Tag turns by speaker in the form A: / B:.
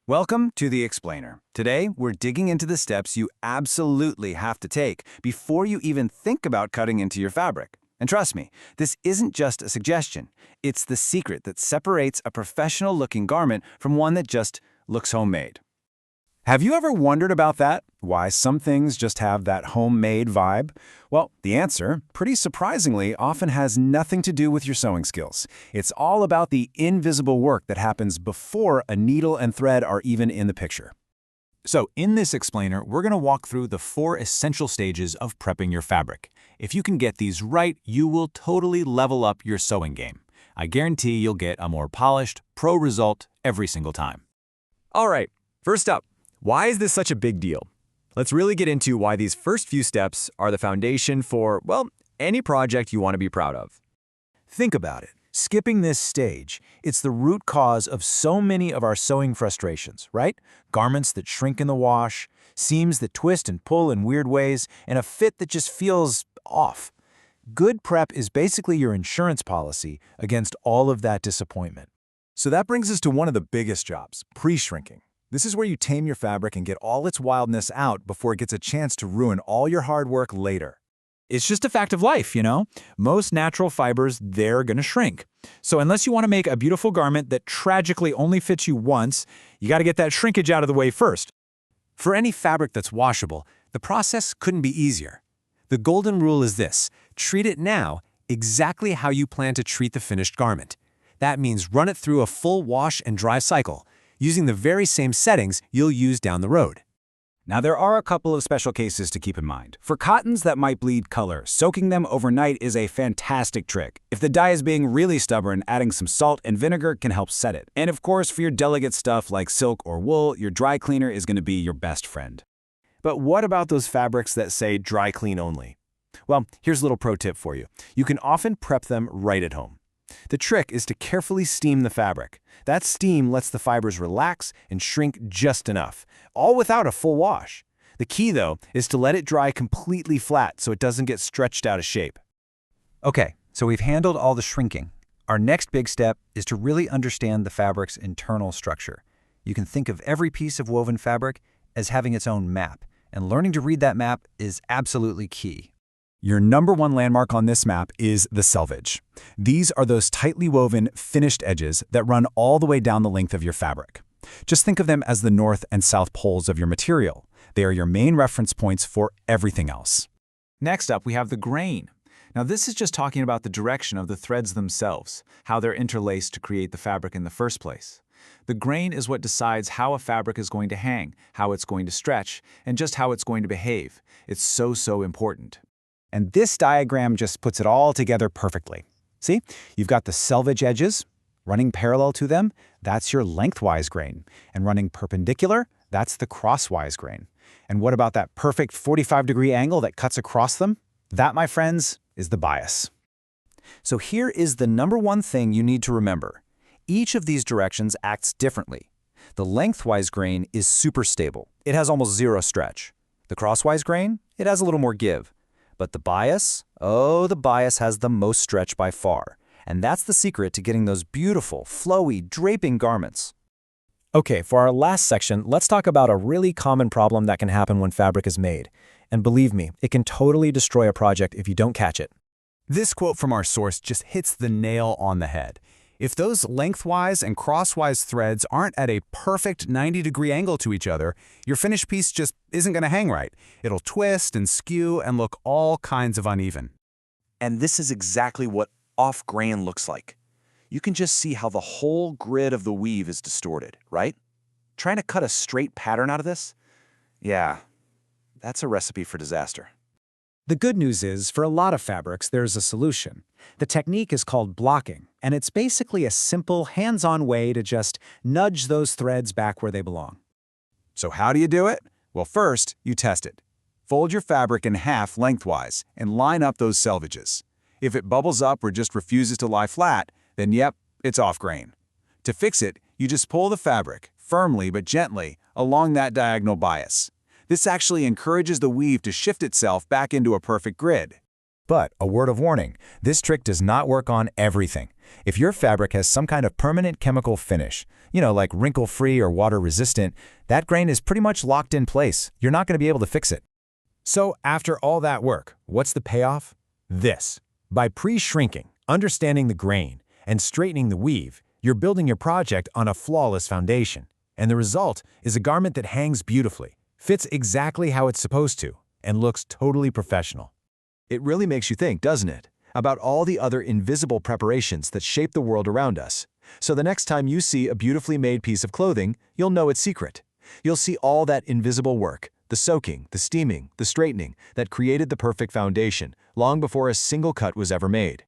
A: Welcome to The Explainer. Today, we're digging into the steps you absolutely have to take before you even think about cutting into your fabric. And trust me, this isn't just a suggestion. It's the secret that separates a professional-looking garment from one that just looks homemade. Have you ever wondered about that? Why some things just have that homemade vibe? Well, the answer, pretty surprisingly, often has nothing to do with your sewing skills. It's all about the invisible work that happens before a needle and thread are even in the picture. So in this explainer, we're going to walk through the 4 essential stages of prepping your fabric. If you can get these right, you will totally level up your sewing game. I guarantee you'll get a more polished, pro result every single time.
B: All right, first up, why is this such a big deal? Let's really get into why these first few steps are the foundation for, well, any project you want to be proud of.
A: Think about it. Skipping this stage, it's the root cause of so many of our sewing frustrations, right? Garments that shrink in the wash, seams that twist and pull in weird ways, and a fit that just feels off. Good prep is basically your insurance policy against all of that disappointment. So that brings us to one of the biggest jobs, pre-shrinking. This is where you tame your fabric and get all its wildness out before it gets a chance to ruin all your hard work later. It's just a fact of life, you know? Most natural fibers, they're gonna shrink. So unless you want to make a beautiful garment that tragically only fits you once, you gotta get that shrinkage out of the way first. For any fabric that's washable, the process couldn't be easier. The golden rule is this: treat it now exactly how you plan to treat the finished garment. That means run it through a full wash and dry cycle, using the very same settings you'll use down the road. Now, there are a couple of special cases to keep in mind. For cottons that might bleed color, soaking them overnight is a fantastic trick. If the dye is being really stubborn, adding some salt and vinegar can help set it. And of course, for your delicate stuff like silk or wool, your dry cleaner is going to be your best friend. But what about those fabrics that say dry clean only? Well, here's a little pro tip for you. You can often prep them right at home. The trick is to carefully steam the fabric. That steam lets the fibers relax and shrink just enough, all without a full wash. The key, though, is to let it dry completely flat so it doesn't get stretched out of shape. Okay, so we've handled all the shrinking. Our next big step is to really understand the fabric's internal structure. You can think of every piece of woven fabric as having its own map, and learning to read that map is absolutely key. Your number one landmark on this map is the selvage. These are those tightly woven, finished edges that run all the way down the length of your fabric. Just think of them as the north and south poles of your material. They are your main reference points for everything else. Next up, we have the grain. Now, this is just talking about the direction of the threads themselves, how they're interlaced to create the fabric in the first place. The grain is what decides how a fabric is going to hang, how it's going to stretch, and just how it's going to behave. It's so important. And this diagram just puts it all together perfectly. See, you've got the selvage edges. Running parallel to them, that's your lengthwise grain. And running perpendicular, that's the crosswise grain. And what about that perfect 45-degree angle that cuts across them? That, my friends, is the bias. So here is the number one thing you need to remember. Each of these directions acts differently. The lengthwise grain is super stable. It has almost zero stretch. The crosswise grain, it has a little more give. But the bias? Oh, the bias has the most stretch by far. And that's the secret to getting those beautiful, flowy, draping garments. Okay, for our last section, let's talk about a really common problem that can happen when fabric is made. And believe me, it can totally destroy a project if you don't catch it. This quote from our source just hits the nail on the head. If those lengthwise and crosswise threads aren't at a perfect 90-degree angle to each other, your finished piece just isn't going to hang right. It'll twist and skew and look all kinds of uneven.
C: And this is exactly what off-grain looks like. You can just see how the whole grid of the weave is distorted, right? Trying to cut a straight pattern out of this? Yeah, that's a recipe for disaster.
A: The good news is, for a lot of fabrics, there's a solution. The technique is called blocking, and it's basically a simple, hands-on way to just nudge those threads back where they belong. So how do you do it? Well, first, you test it. Fold your fabric in half lengthwise and line up those selvages. If it bubbles up or just refuses to lie flat, then yep, it's off grain. To fix it, you just pull the fabric, firmly but gently, along that diagonal bias. This actually encourages the weave to shift itself back into a perfect grid. But a word of warning, this trick does not work on everything. If your fabric has some kind of permanent chemical finish, like wrinkle-free or water-resistant, that grain is pretty much locked in place. You're not going to be able to fix it.
D: So after all that work, what's the payoff? This. By pre-shrinking, understanding the grain, and straightening the weave, you're building your project on a flawless foundation. And the result is a garment that hangs beautifully, fits exactly how it's supposed to, and looks totally professional.
B: It really makes you think, doesn't it, about all the other invisible preparations that shape the world around us. So the next time you see a beautifully made piece of clothing, you'll know its secret. You'll see all that invisible work, the soaking, the steaming, the straightening, that created the perfect foundation, long before a single cut was ever made.